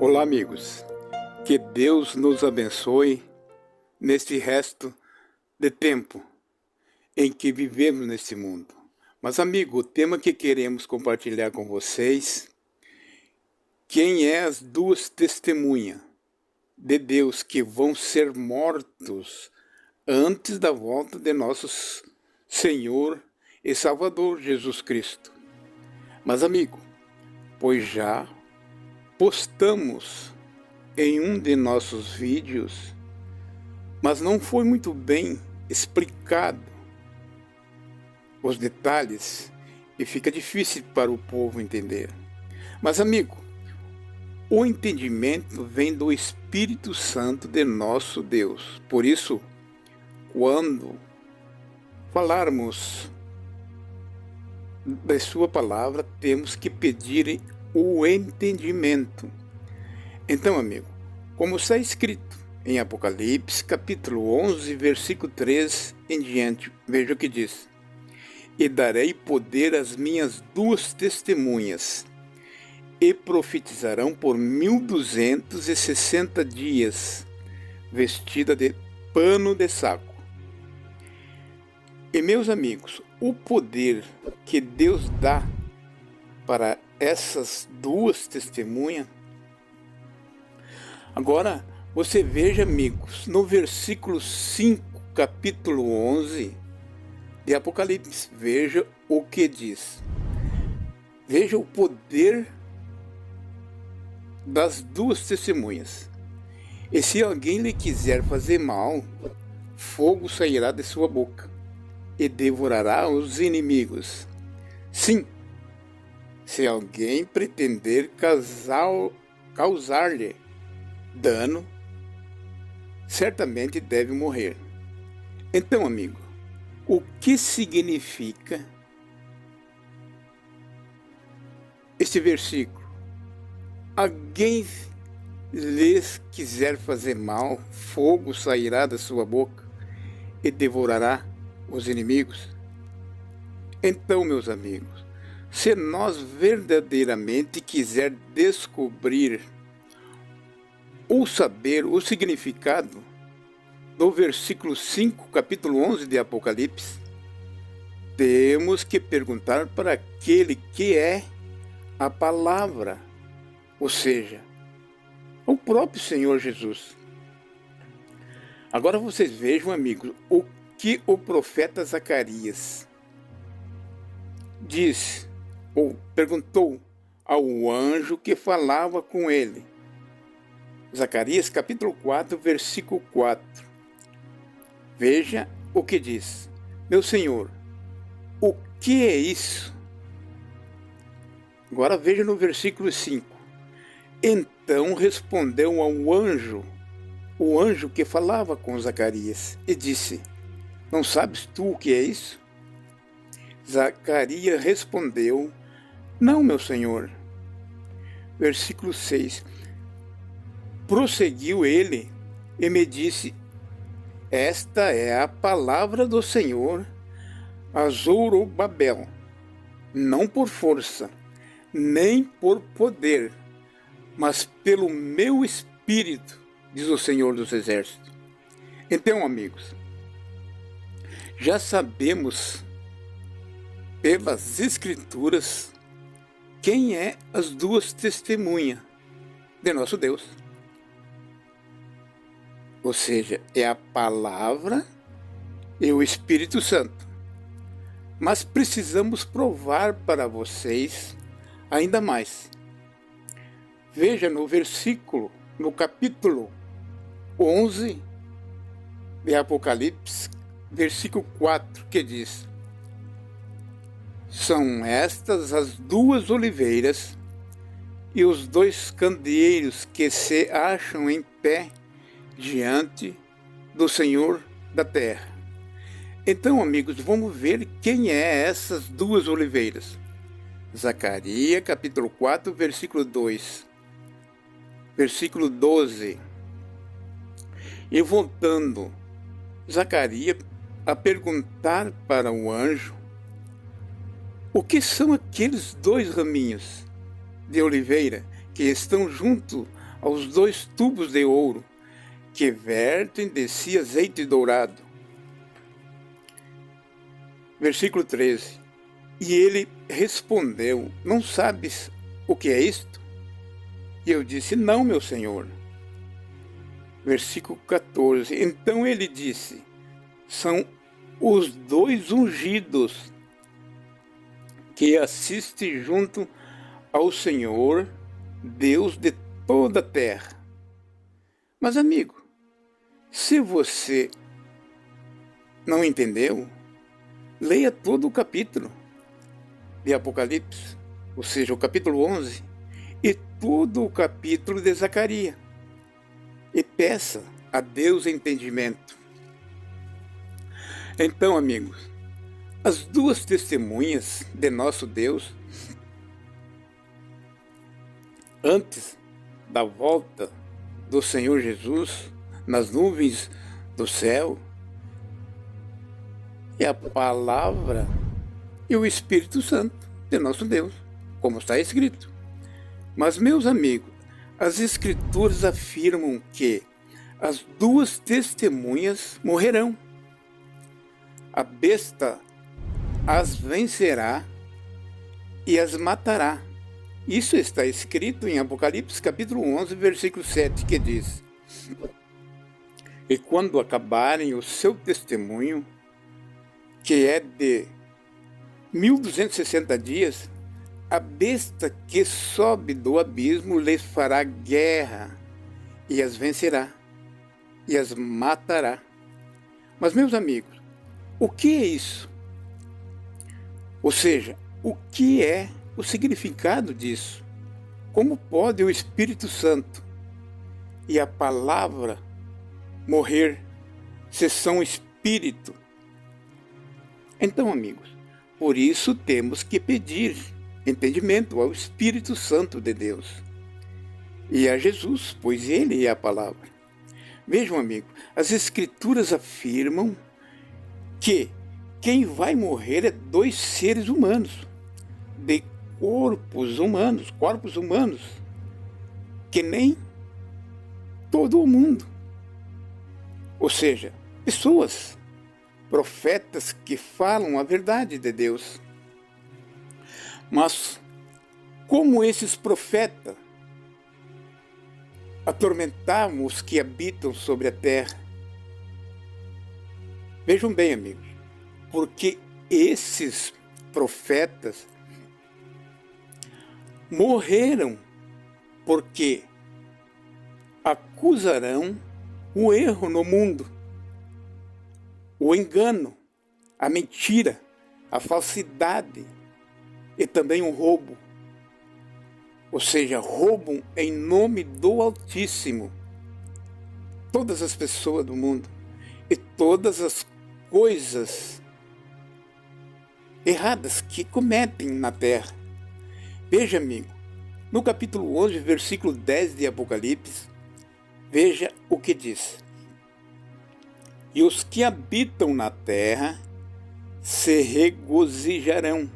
Olá, amigos. Que Deus nos abençoe neste resto de tempo em que vivemos neste mundo. Mas, amigo, o tema que queremos compartilhar com vocês, quem é as duas testemunhas de Deus que vão ser mortos antes da volta de nosso Senhor e Salvador Jesus Cristo. Mas, amigo, pois já postamos em um de nossos vídeos, mas não foi muito bem explicado os detalhes e fica difícil para o povo entender. Mas, amigo, o entendimento vem do Espírito Santo de nosso Deus. Por isso, quando falarmos da sua palavra, temos que pedir o entendimento. Então, amigo, como está escrito em Apocalipse, capítulo 11, versículo 3 em diante, veja o que diz: E darei poder às minhas duas testemunhas, e profetizarão por 1260 dias, vestida de pano de saco. E, meus amigos, o poder que Deus dá para essas duas testemunhas. Agora, você veja, amigos, no versículo 5, capítulo 11 de Apocalipse, veja o que diz. Veja o poder das duas testemunhas. E se alguém lhe quiser fazer mal, fogo sairá de sua boca e devorará os inimigos. Sim, se alguém pretender causar-lhe dano, certamente deve morrer. Então, amigo, o que significa este versículo? Alguém lhes quiser fazer mal, fogo sairá da sua boca e devorará os inimigos. Então, meus amigos, se nós verdadeiramente quiser descobrir ou saber o significado do versículo 5, capítulo 11 de Apocalipse, temos que perguntar para aquele que é a palavra, ou seja, o próprio Senhor Jesus. Agora vocês vejam, amigos, o que o profeta Zacarias disse, ou perguntou ao anjo que falava com ele. Zacarias capítulo 4, versículo 4. Veja o que diz: Meu Senhor, o que é isso? Agora veja no versículo 5. Então respondeu ao anjo, o anjo que falava com Zacarias, e disse: Não sabes tu o que é isso? Zacarias respondeu: Não, meu Senhor. Versículo 6. Prosseguiu ele e me disse: Esta é a palavra do Senhor a Zorobabel, não por força, nem por poder, mas pelo meu espírito, diz o Senhor dos Exércitos. Então, amigos, já sabemos pelas Escrituras quem é as duas testemunhas de nosso Deus. Ou seja, é a palavra e o Espírito Santo. Mas precisamos provar para vocês ainda mais. Veja no versículo, no capítulo 11 de Apocalipse, versículo 4, que diz: São estas as duas oliveiras e os dois candeeiros que se acham em pé diante do Senhor da terra. Então, amigos, vamos ver quem é essas duas oliveiras. Zacarias, capítulo 4, versículo 2. Versículo 12. E voltando, Zacarias a perguntar para o anjo o que são aqueles dois raminhos de oliveira que estão junto aos 2 tubos de ouro, que vertem de si azeite dourado. Versículo 13. E ele respondeu: não sabes o que é isto? E eu disse: não, meu senhor. Versículo 14. Então ele disse: são os 2 ungidos que assistem junto ao Senhor, Deus de toda a terra. Mas, amigo, se você não entendeu, leia todo o capítulo de Apocalipse, ou seja, o capítulo 11, e todo o capítulo de Zacarias, e peça a Deus entendimento. Então, amigos, as 2 testemunhas de nosso Deus, antes da volta do Senhor Jesus nas nuvens do céu, é a palavra e o Espírito Santo de nosso Deus, como está escrito. Mas, meus amigos, as Escrituras afirmam que as 2 testemunhas morrerão. A besta as vencerá e as matará. Isso está escrito em Apocalipse capítulo 11, versículo 7, que diz: e quando acabarem o seu testemunho, que é de 1260 dias, a besta que sobe do abismo lhes fará guerra e as vencerá e as matará. Mas, meus amigos, o que é isso? Ou seja, o que é o significado disso? Como pode o Espírito Santo e a palavra morrer se são espírito? Então, amigos, por isso temos que pedir entendimento ao Espírito Santo de Deus e a Jesus, pois ele é a palavra. Vejam, amigo, as Escrituras afirmam que quem vai morrer é 2 seres humanos, de corpos humanos, que nem todo o mundo. Ou seja, pessoas, profetas que falam a verdade de Deus. Mas como esses profetas atormentavam os que habitam sobre a terra? Vejam bem, amigos, porque esses profetas morreram porque acusarão o erro no mundo, o engano, a mentira, a falsidade e também o roubo. Ou seja, roubam em nome do Altíssimo todas as pessoas do mundo e todas as coisas erradas que cometem na terra. Veja, amigo, no capítulo 11, versículo 10 de Apocalipse, veja o que diz: e os que habitam na terra se regozijarão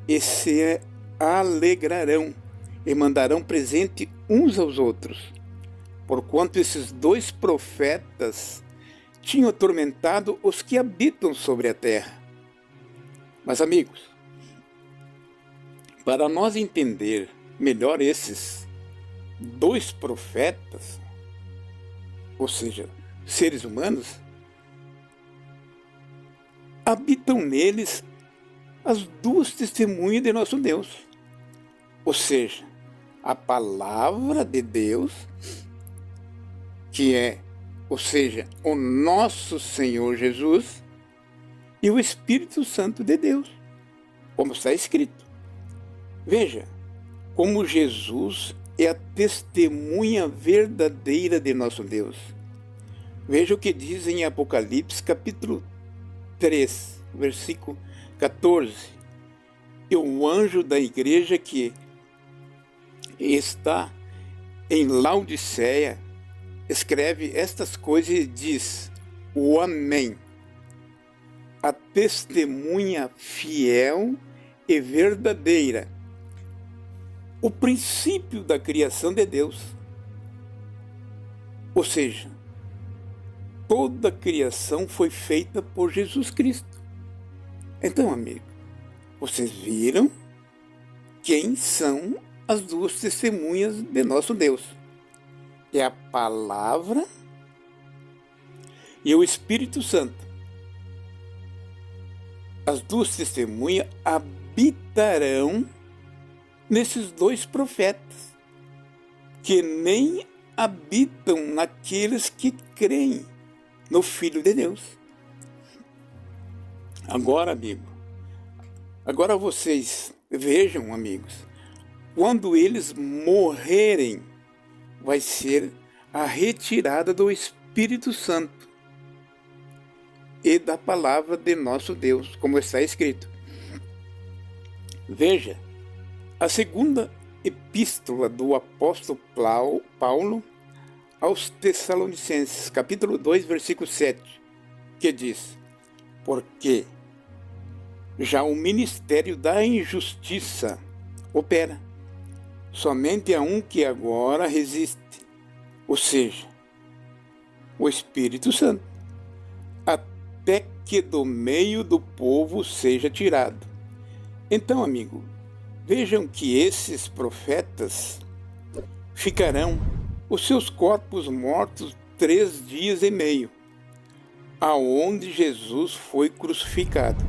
e se alegrarão e mandarão presente uns aos outros, porquanto esses 2 profetas tinham atormentado os que habitam sobre a terra. Mas, amigos, para nós entender melhor esses 2 profetas, ou seja, seres humanos, habitam neles as 2 testemunhas de nosso Deus. Ou seja, a palavra de Deus, que é, ou seja, o nosso Senhor Jesus, e o Espírito Santo de Deus, como está escrito. Veja, como Jesus é a testemunha verdadeira de nosso Deus. Veja o que diz em Apocalipse capítulo 3, versículo 14. E o anjo da igreja que está em Laodiceia escreve estas coisas e diz: o Amém, a testemunha fiel e verdadeira, o princípio da criação de Deus. Ou seja, toda a criação foi feita por Jesus Cristo. Então, amigo, vocês viram quem são as duas testemunhas de nosso Deus? É a palavra e o Espírito Santo. As duas testemunhas habitarão nesses dois profetas, que nem habitam naqueles que creem no Filho de Deus. Agora, vocês vejam, amigos, quando eles morrerem, vai ser a retirada do Espírito Santo e da palavra de nosso Deus, como está escrito. Veja, a segunda epístola do apóstolo Paulo aos Tessalonicenses, capítulo 2, versículo 7, que diz: porque já o ministério da injustiça opera, somente a um que agora resiste, ou seja, o Espírito Santo, até que do meio do povo seja tirado. Então, amigo, vejam que esses profetas ficarão os seus corpos mortos 3 dias e meio, aonde Jesus foi crucificado.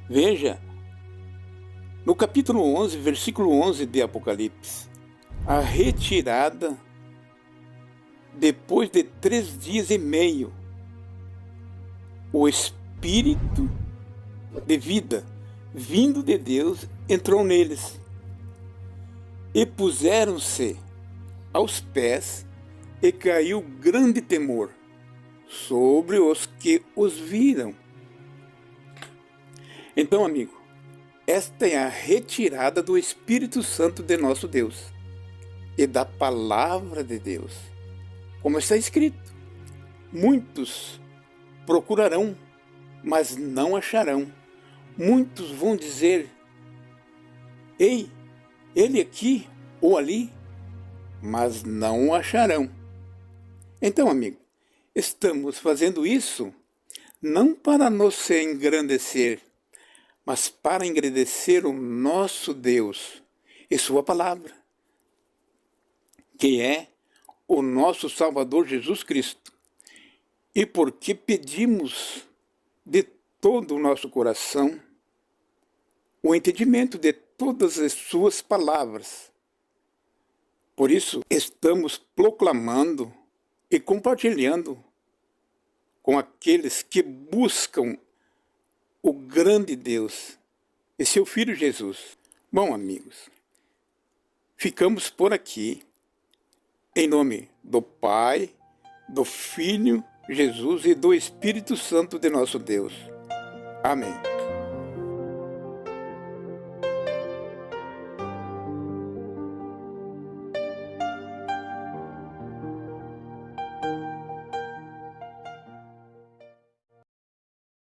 Veja, no capítulo 11, versículo 11 de Apocalipse, a retirada depois de 3 dias e meio, o Espírito de vida vindo de Deus entrou neles e puseram-se aos pés, e caiu grande temor sobre os que os viram. Então, amigo, esta é a retirada do Espírito Santo de nosso Deus e da palavra de Deus. Como está escrito, muitos procurarão, mas não acharão. Muitos vão dizer: ei, ele aqui ou ali, mas não o acharão. Então, amigo, estamos fazendo isso não para nos engrandecer, mas para engrandecer o nosso Deus e sua palavra, que é o nosso Salvador Jesus Cristo. E porque pedimos de todo o nosso coração o entendimento de todas as suas palavras. Por isso, estamos proclamando e compartilhando com aqueles que buscam o grande Deus e seu Filho Jesus. Bom, amigos, ficamos por aqui, em nome do Pai, do Filho Jesus e do Espírito Santo de nosso Deus. Amém.